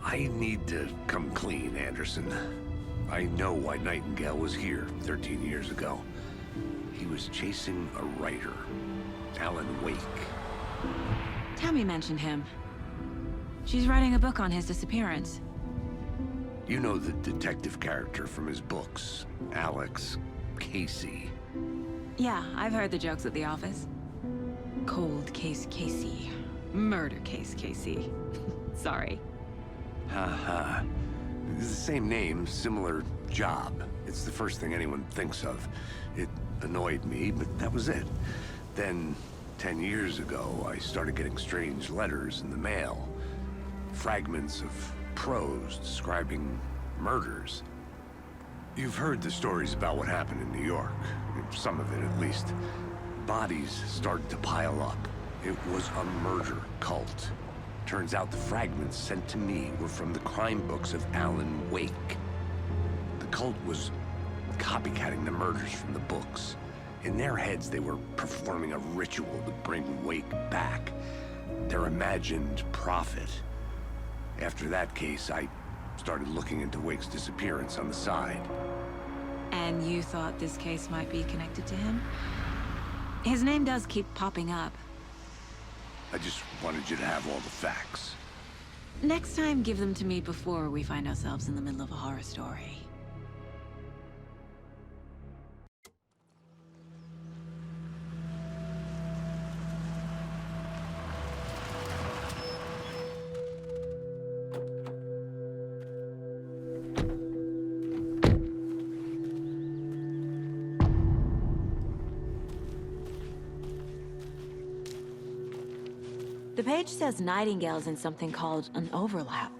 I need to come clean, Anderson. I know why Nightingale was here 13 years ago. He was chasing a writer, Alan Wake. Tammy mentioned him. She's writing a book on his disappearance. You know the detective character from his books, Alex Casey. Yeah, I've heard the jokes at the office. Cold case Casey. Murder case Casey. Sorry. Haha. It's the same name, similar job. It's the first thing anyone thinks of. It annoyed me, but that was it. Then, 10 years ago, I started getting strange letters in the mail. Fragments of prose describing murders. You've heard the stories about what happened in New York. Some of it, at least. Bodies started to pile up. It was a murder cult. Turns out the fragments sent to me were from the crime books of Alan Wake. The cult was copycatting the murders from the books. In their heads, they were performing a ritual to bring Wake back. Their imagined prophet. After that case, I started looking into Wake's disappearance on the side. And you thought this case might be connected to him? His name does keep popping up. I just wanted you to have all the facts. Next time, give them to me before we find ourselves in the middle of a horror story. The page says Nightingales in something called an overlap.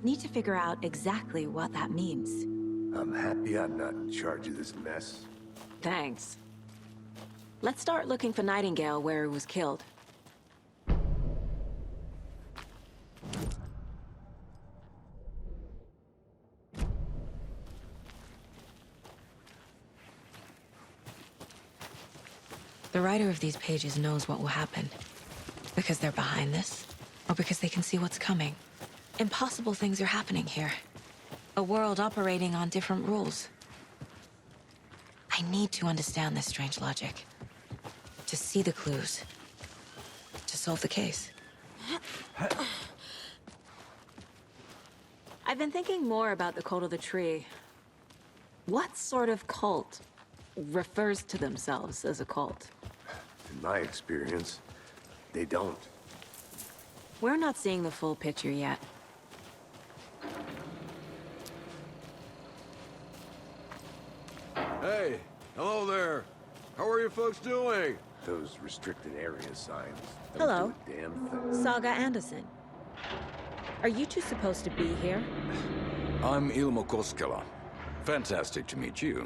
Need to figure out exactly what that means. I'm happy I'm not in charge of this mess. Thanks. Let's start looking for Nightingale where he was killed. The writer of these pages knows what will happen. Because they're behind this, or because they can see what's coming. Impossible things are happening here. A world operating on different rules. I need to understand this strange logic. To see the clues. To solve the case. I've been thinking more about the cult of the tree. What sort of cult refers to themselves as a cult? In my experience, they don't. We're not seeing the full picture yet. Hey, hello there. How are you folks doing? Those restricted area signs. don't Hello. do a damn thing. Saga Anderson. Are you two supposed to be here? I'm Ilmo Koskela. Fantastic to meet you.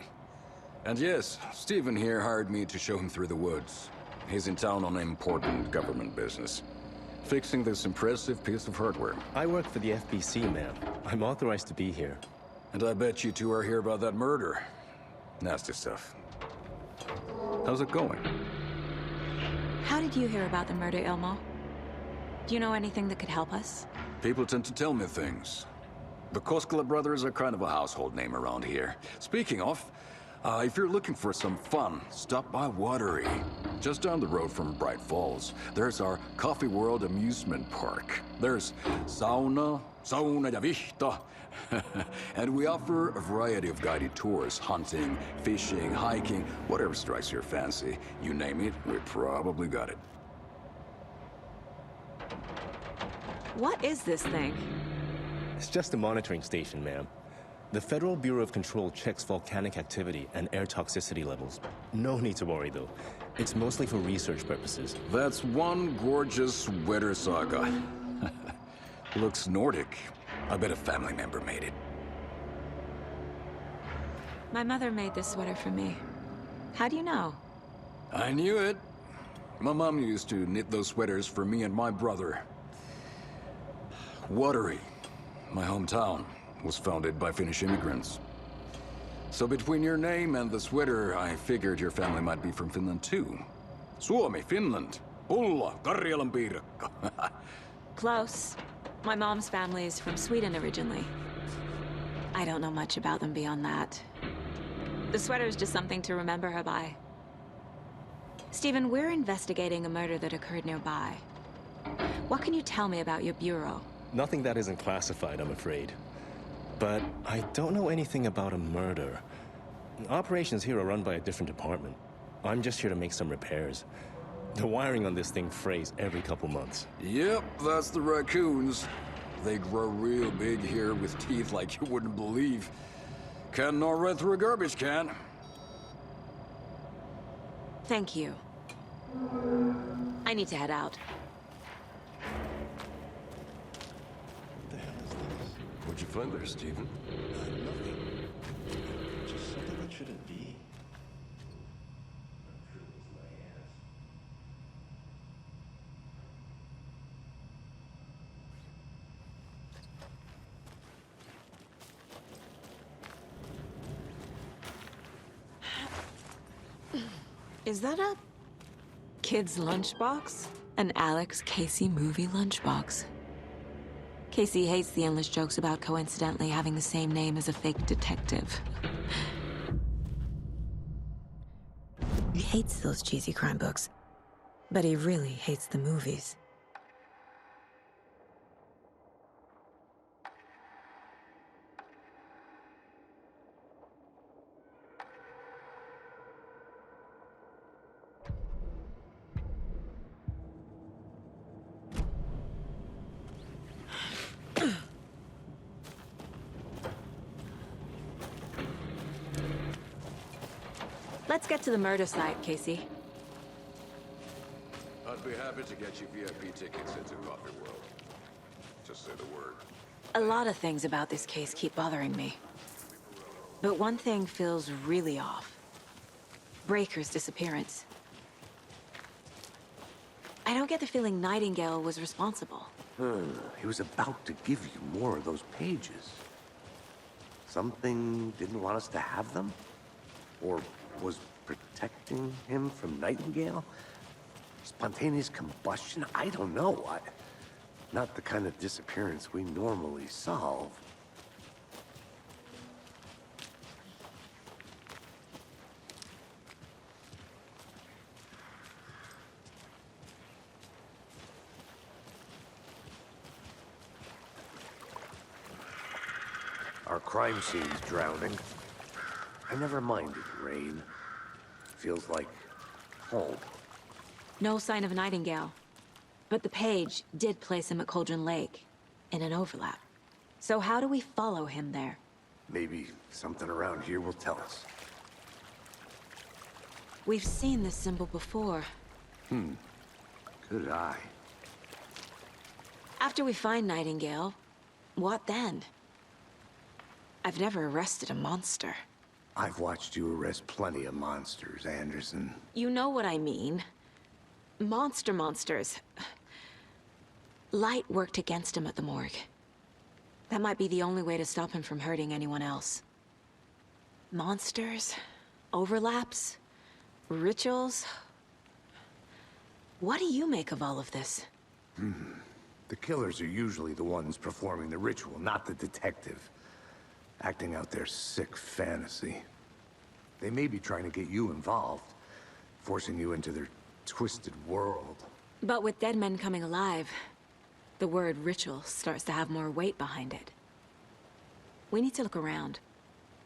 And yes, Stephen here hired me to show him through the woods. He's in town on important government business. Fixing this impressive piece of hardware. I work for the FBC, ma'am. I'm authorized to be here. And I bet you two are here about that murder. Nasty stuff. How's it going? How did you hear about the murder, Ilmo? Do you know anything that could help us? People tend to tell me things. The Koskela brothers are kind of a household name around here. Speaking of, if you're looking for some fun, stop by Watery. Just down the road from Bright Falls, there's our Coffee World amusement park. There's sauna ja vihta. And we offer a variety of guided tours, hunting, fishing, hiking, whatever strikes your fancy. You name it, we probably got it. What is this thing? It's just a monitoring station, ma'am. The Federal Bureau of Control checks volcanic activity and air toxicity levels. No need to worry, though. It's mostly for research purposes. That's one gorgeous sweater, Saga. Looks Nordic. I bet a family member made it. My mother made this sweater for me. How do you know? I knew it. My mom used to knit those sweaters for me and my brother. Watery, my hometown, was founded by Finnish immigrants. So between your name and the sweater, I figured your family might be from Finland too. Suomi, Finland. Pulla, Karjalan piirakka. Close. My mom's family is from Sweden originally. I don't know much about them beyond that. The sweater is just something to remember her by. Stephen, we're investigating a murder that occurred nearby. What can you tell me about your bureau? Nothing that isn't classified, I'm afraid. But I don't know anything about a murder. Operations here are run by a different department. I'm just here to make some repairs. The wiring on this thing frays every couple months. Yep, that's the raccoons. They grow real big here with teeth like you wouldn't believe. Can't gnaw right through a garbage can. Thank you. I need to head out. What the hell is this? What'd you find there, Stephen? Nothing. Just something that shouldn't be. Is that a kid's lunchbox? An Alex Casey movie lunchbox. Casey hates the endless jokes about coincidentally having the same name as a fake detective. He hates those cheesy crime books, but he really hates the movies. Let's get to the murder site, Casey. I'd be happy to get you VIP tickets into Coffee World. Just say the word. A lot of things about this case keep bothering me. But one thing feels really off. Breaker's disappearance. I don't get the feeling Nightingale was responsible. He was about to give you more of those pages. Something didn't want us to have them? Or was protecting him from Nightingale? Spontaneous combustion? I don't know. Not the kind of disappearance we normally solve. Our crime scene's drowning. I never minded rain. Feels like home. No sign of Nightingale. But the page did place him at Cauldron Lake, in an overlap. So how do we follow him there? Maybe something around here will tell us. We've seen this symbol before. Good eye. After we find Nightingale, what then? I've never arrested a monster. I've watched you arrest plenty of monsters, Anderson. You know what I mean. Monsters. Light worked against him at the morgue. That might be the only way to stop him from hurting anyone else. Monsters? Overlaps? Rituals? What do you make of all of this? The killers are usually the ones performing the ritual, not the detective. Acting out their sick fantasy. They may be trying to get you involved, forcing you into their twisted world. But with dead men coming alive, the word ritual starts to have more weight behind it. We need to look around,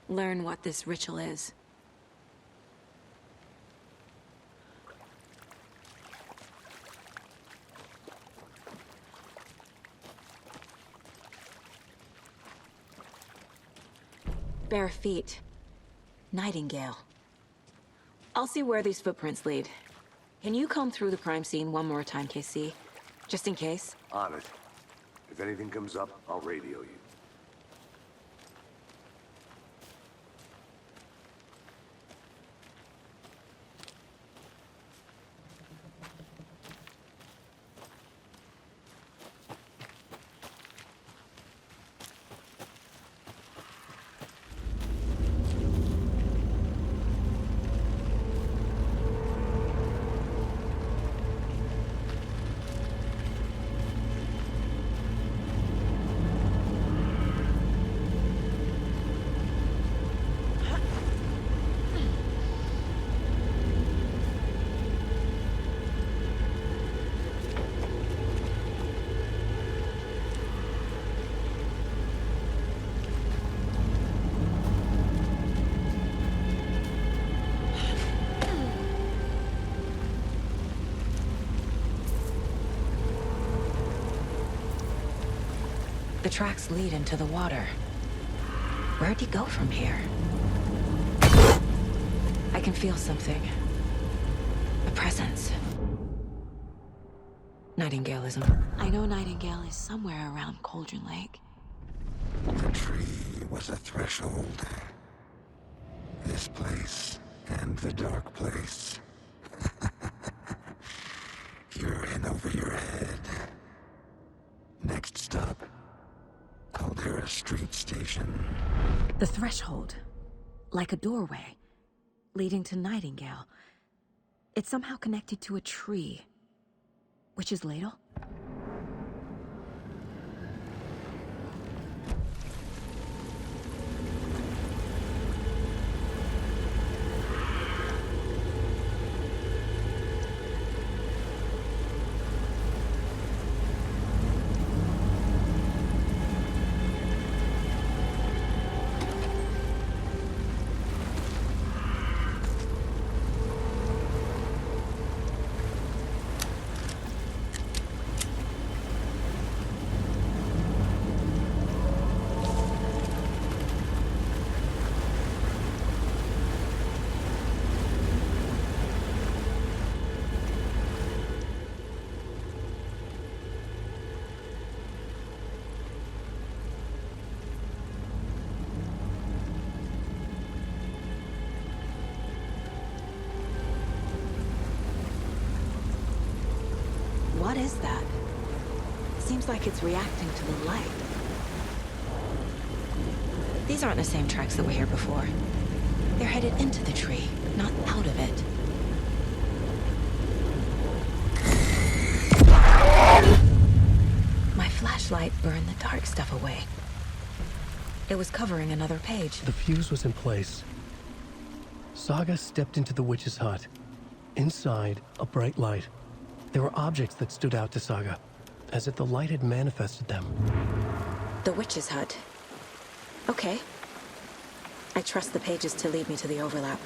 learn what this ritual is. Bare feet. Nightingale. I'll see where these footprints lead. Can you comb through the crime scene one more time, KC? Just in case? On it. If anything comes up, I'll radio you. The tracks lead into the water. Where'd he go from here? I can feel something. A presence. Nightingaleism. I know Nightingale is somewhere around Cauldron Lake. The tree was a threshold. This place and the dark place. You're in over your head. Next stop, Caldera Street Station. The threshold. Like a doorway. Leading to Nightingale. It's somehow connected to a tree. Witch's ladle? What is that? Seems like it's reacting to the light. These aren't the same tracks that were here before. They're headed into the tree, not out of it. My flashlight burned the dark stuff away. It was covering another page. The fuse was in place. Saga stepped into the witch's hut. Inside, a bright light. There were objects that stood out to Saga, as if the light had manifested them. The witch's hut. Okay. I trust the pages to lead me to the overlap.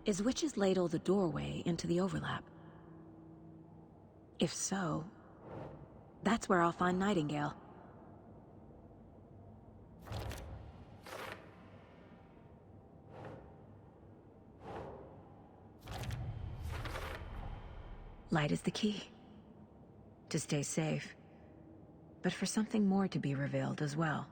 Is Witch's Ladle the doorway into the overlap? If so, that's where I'll find Nightingale. Light is the key. To stay safe. But for something more to be revealed as well.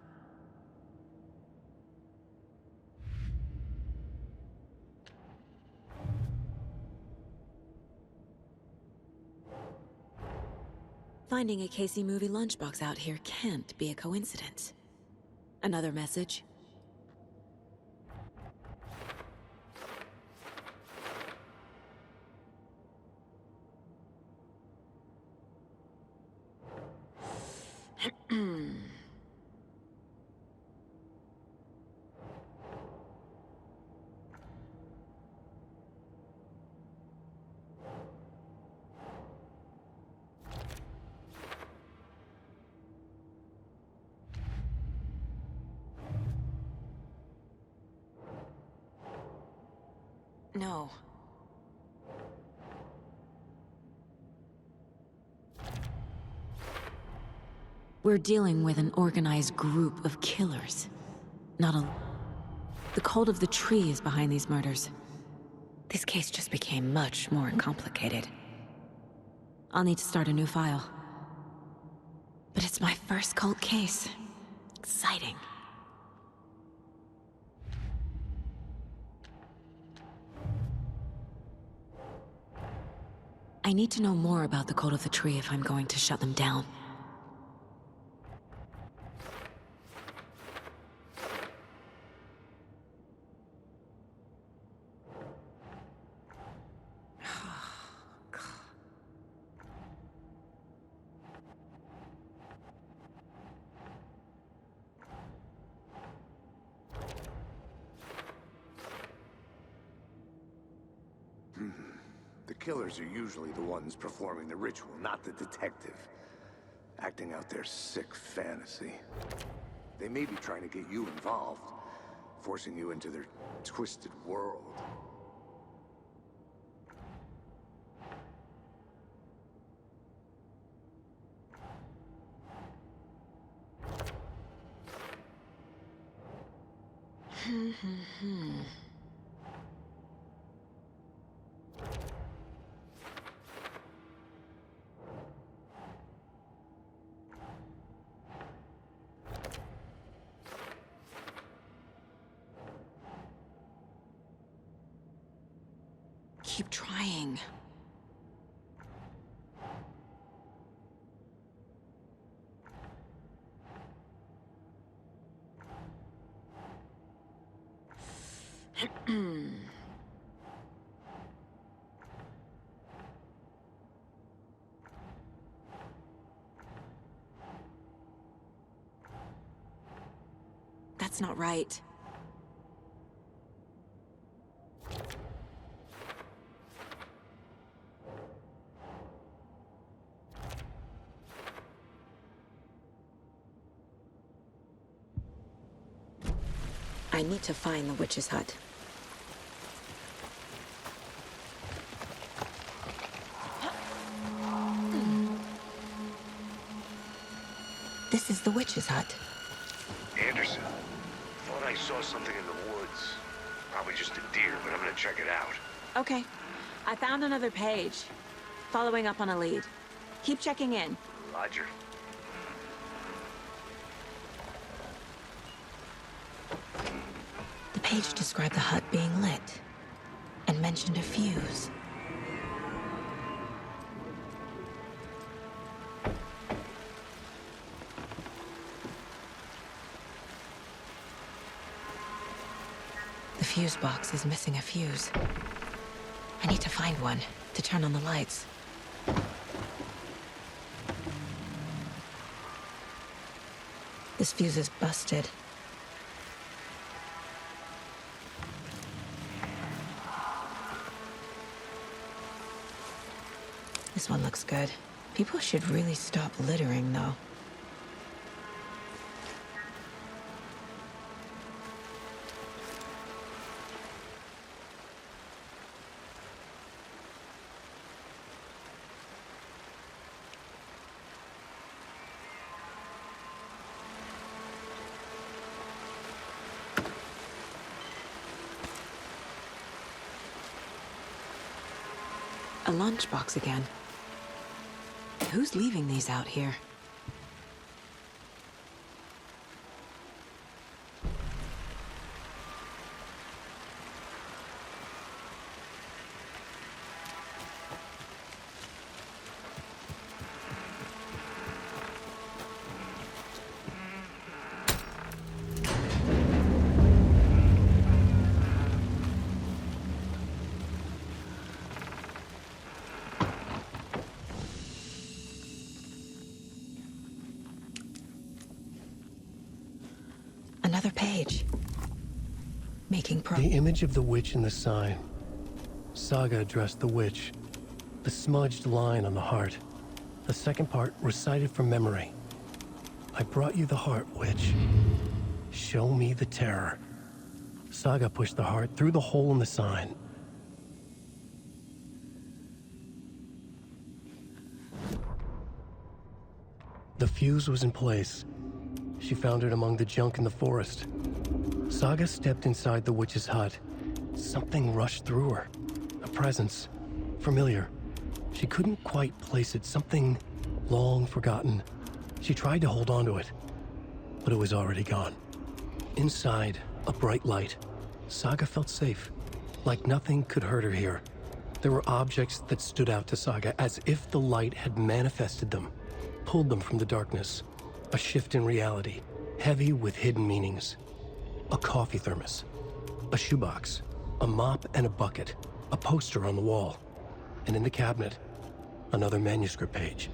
Finding a Casey movie lunchbox out here can't be a coincidence. Another message? No. We're dealing with an organized group of killers. Not a... The cult of the tree is behind these murders. This case just became much more complicated. I'll need to start a new file. But it's my first cult case. Exciting. I need to know more about the code of the tree if I'm going to shut them down. The killers are usually the ones performing the ritual, not the detective. Acting out their sick fantasy. They may be trying to get you involved, forcing you into their twisted world. Keep trying. That's not right. I need to find the witch's hut. This is the witch's hut. Anderson, thought I saw something in the woods. Probably just a deer, but I'm gonna check it out. Okay. I found another page. Following up on a lead. Keep checking in. Roger. The page described the hut being lit and mentioned a fuse. The fuse box is missing a fuse. I need to find one to turn on the lights. This fuse is busted. This one looks good. People should really stop littering, though. A lunchbox again. Who's leaving these out here? Another page. Making The image of the witch in the sign. Saga addressed the witch. The smudged line on the heart. The second part recited from memory. I brought you the heart, witch. Show me the terror. Saga pushed the heart through the hole in the sign. The fuse was in place. She found it among the junk in the forest. Saga stepped inside the witch's hut. Something rushed through her. A presence. Familiar. She couldn't quite place it. Something long forgotten. She tried to hold on to it, but it was already gone. Inside, a bright light. Saga felt safe, like nothing could hurt her here. There were objects that stood out to Saga as if the light had manifested them, pulled them from the darkness. A shift in reality, heavy with hidden meanings. A coffee thermos, a shoebox, a mop and a bucket, a poster on the wall, and in the cabinet, another manuscript page.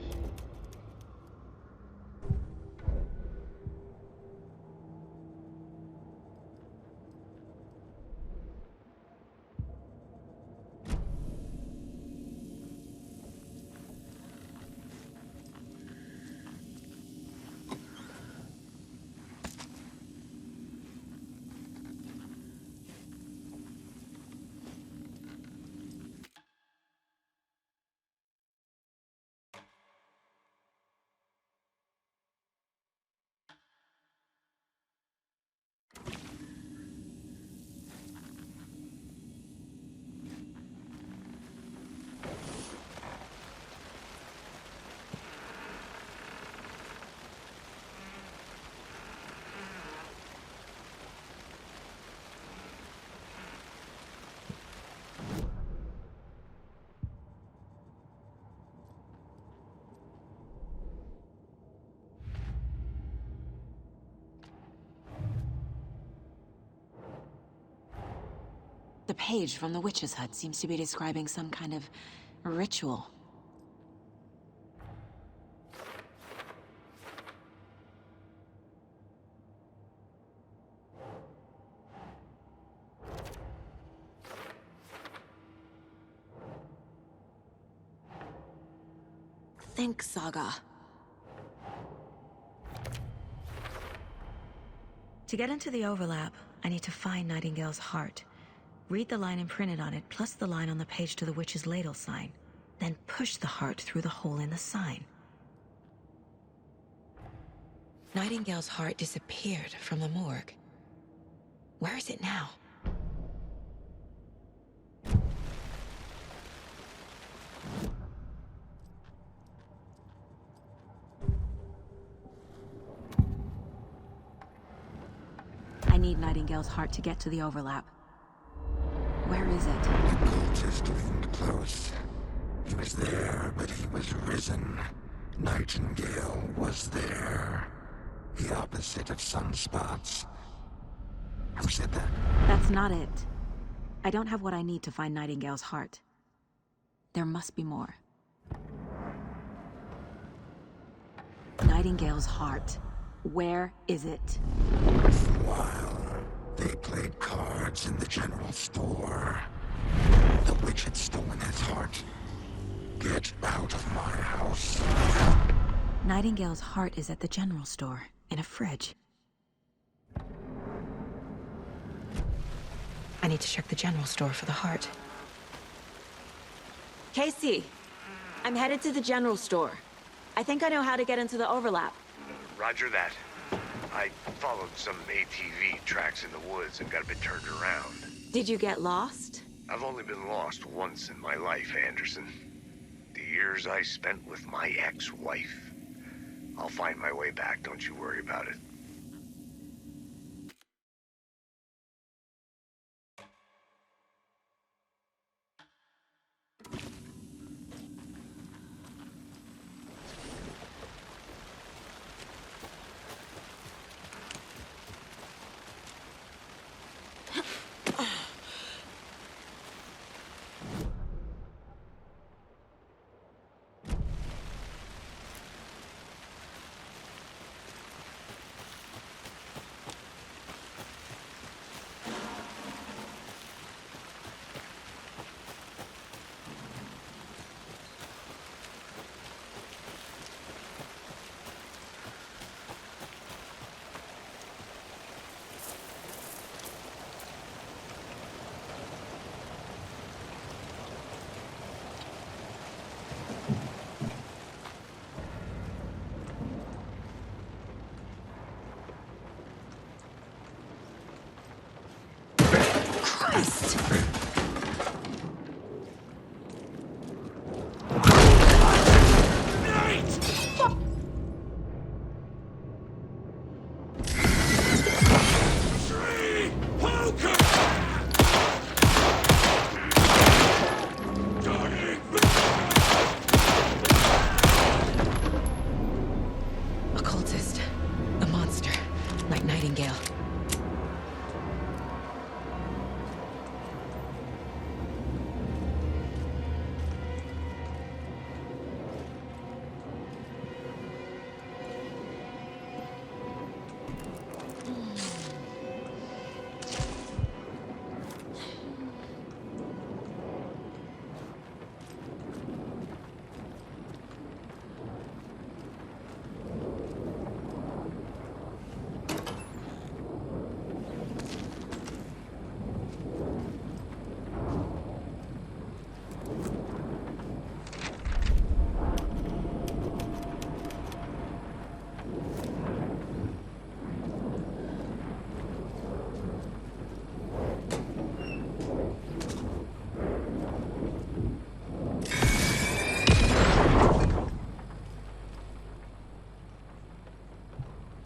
The page from the witch's hut seems to be describing some kind of ritual. Think, Saga. To get into the overlap, I need to find Nightingale's heart. Read the line imprinted on it, plus the line on the page to the witch's ladle sign. Then push the heart through the hole in the sign. Nightingale's heart disappeared from the morgue. Where is it now? I need Nightingale's heart to get to the overlap. Where is it? The cultist leaned close. He was there, but he was risen. Nightingale was there. The opposite of sunspots. Who said that? That's not it. I don't have what I need to find Nightingale's heart. There must be more. Nightingale's heart. Where is it? While they played cards in the general store, the witch had stolen his heart. Get out of my house. Nightingale's heart is at the general store, in a fridge. I need to check the general store for the heart. Casey, I'm headed to the general store. I think I know how to get into the overlap. Roger that. I followed some ATV tracks in the woods and got a bit turned around. Did you get lost? I've only been lost once in my life, Anderson. The years I spent with my ex-wife. I'll find my way back, don't you worry about it.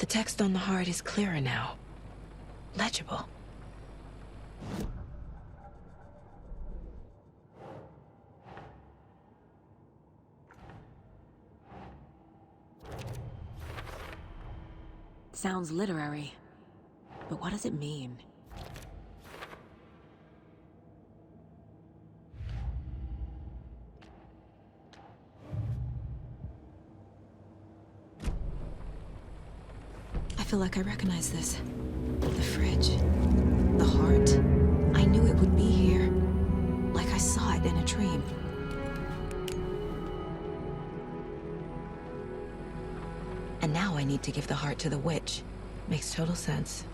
text on the heart is clearer now. Legible. Sounds literary. But what does it mean? I feel like I recognize this. The fridge. The heart. I knew it would be here. Like I saw it in a dream. And now I need to give the heart to the witch. Makes total sense.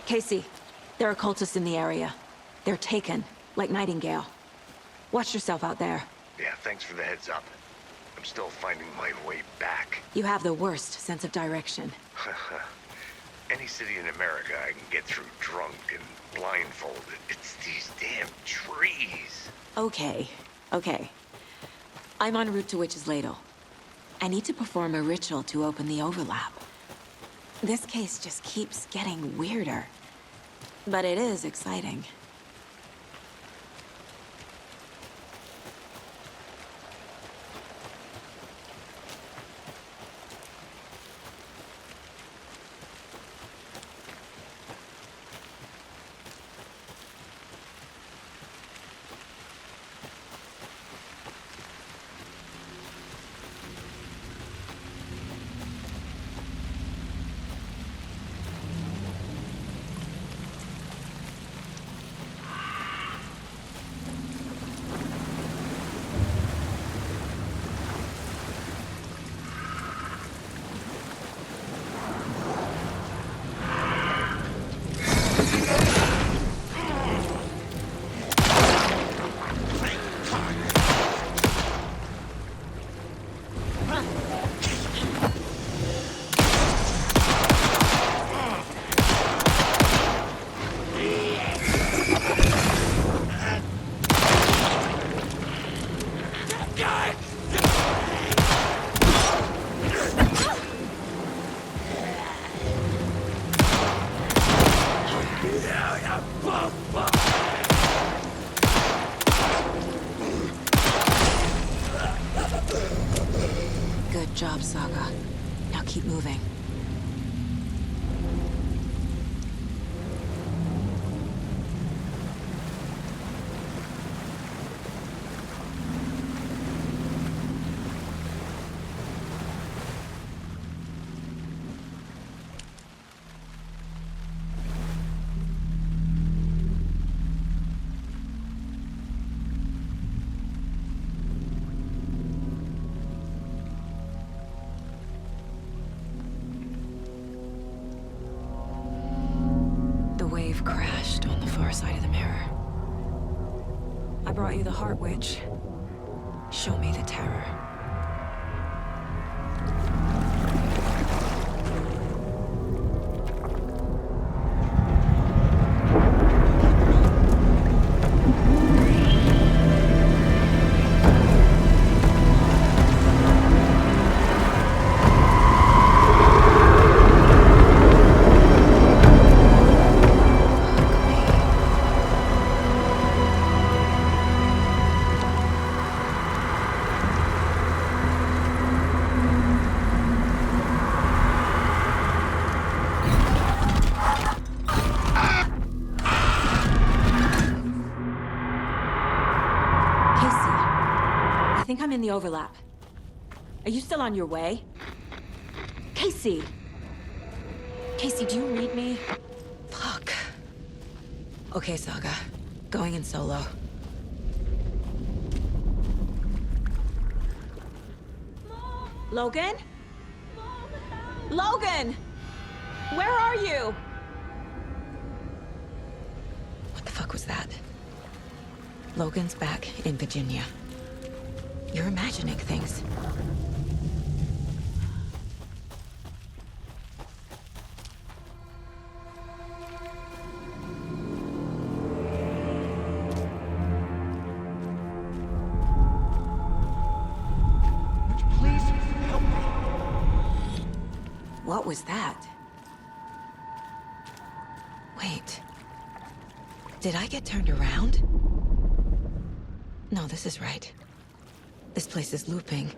Casey, there are cultists in the area. They're taken, like Nightingale. Watch yourself out there. Yeah, thanks for the heads up. I'm still finding my way back. You have the worst sense of direction. Any city in America I can get through drunk and blindfolded. It's these damn trees. Okay, okay. I'm en route to Witch's Ladle. I need to perform a ritual to open the overlap. This case just keeps getting weirder. But it is exciting. brought you the Heart Witch. Show me the terror. I think I'm in the overlap. Are you still on your way? Casey! Casey, do you read me? Fuck. Okay, Saga. Going in solo. Logan? Logan! Where are you? What the fuck was that? Logan's back in Virginia. You're imagining things. Please help me. What was that? Wait. Did I get turned around? No, this is right. This place is looping.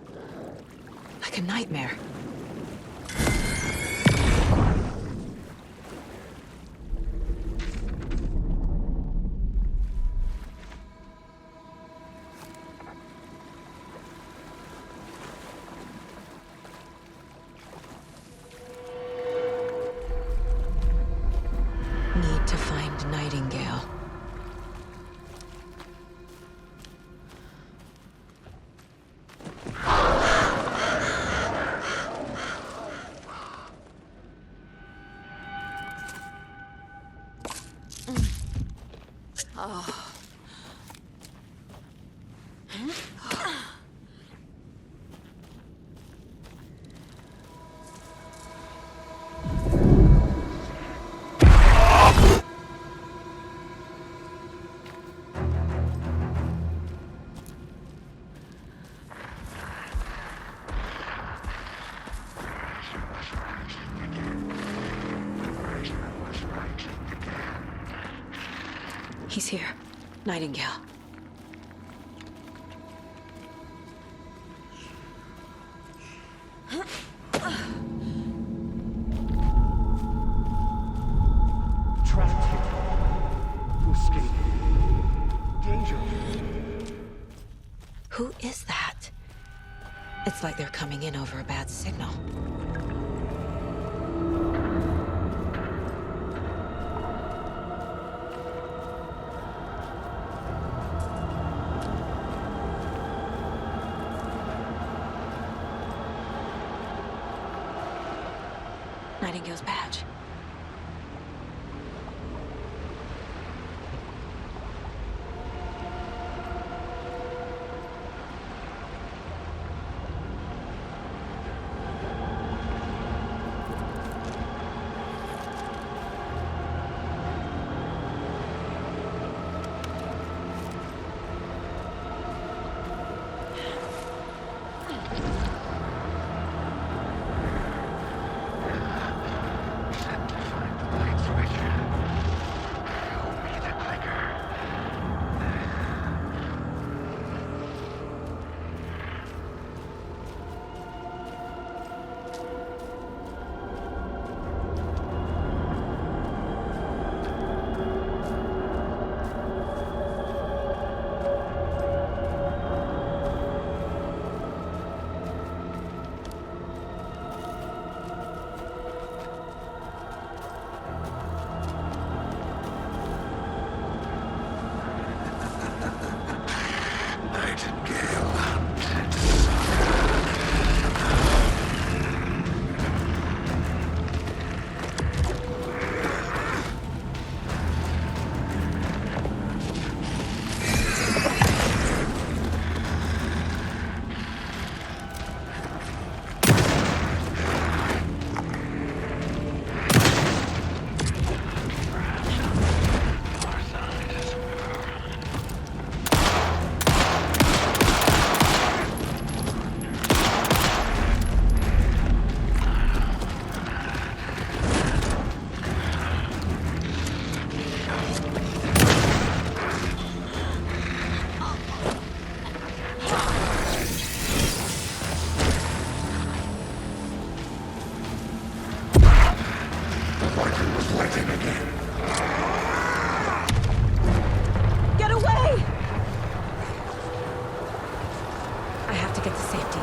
Like a nightmare. Need to find Nightingale. He's here. Nightingale. Trapped here. To escape. Danger. Who is that? It's like they're coming in over a bad signal. Nightingale's badge. I have to get to safety.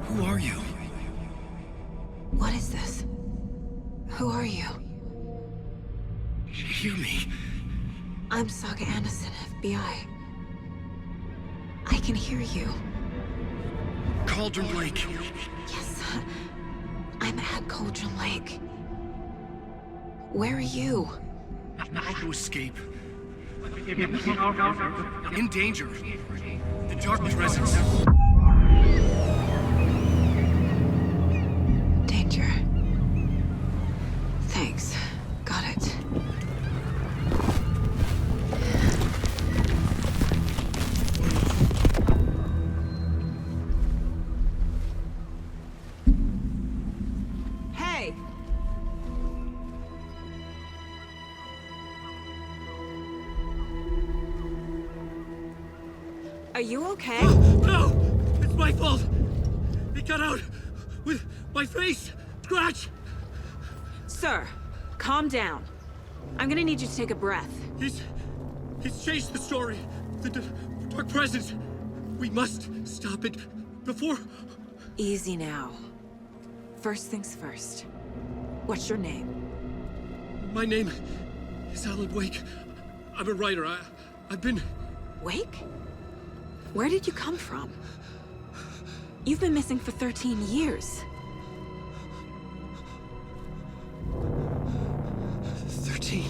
Who are you? What is this? Who are you? Hear me. I'm Saga Anderson, FBI. I can hear you. Cauldron Lake. Yes, I'm at Cauldron Lake. Where are you? How to escape. In danger. The dark presence. Danger. Thanks. Got it. Hey! Are you okay? No! It's my fault! It got out with my face! Scratch! Sir, calm down. I'm gonna need you to take a breath. He's changed the story. The dark presence. We must stop it before... Easy now. First things first. What's your name? My name is Alan Wake. I'm a writer. I've been... Wake? Where did you come from? You've been missing for 13 years. 13.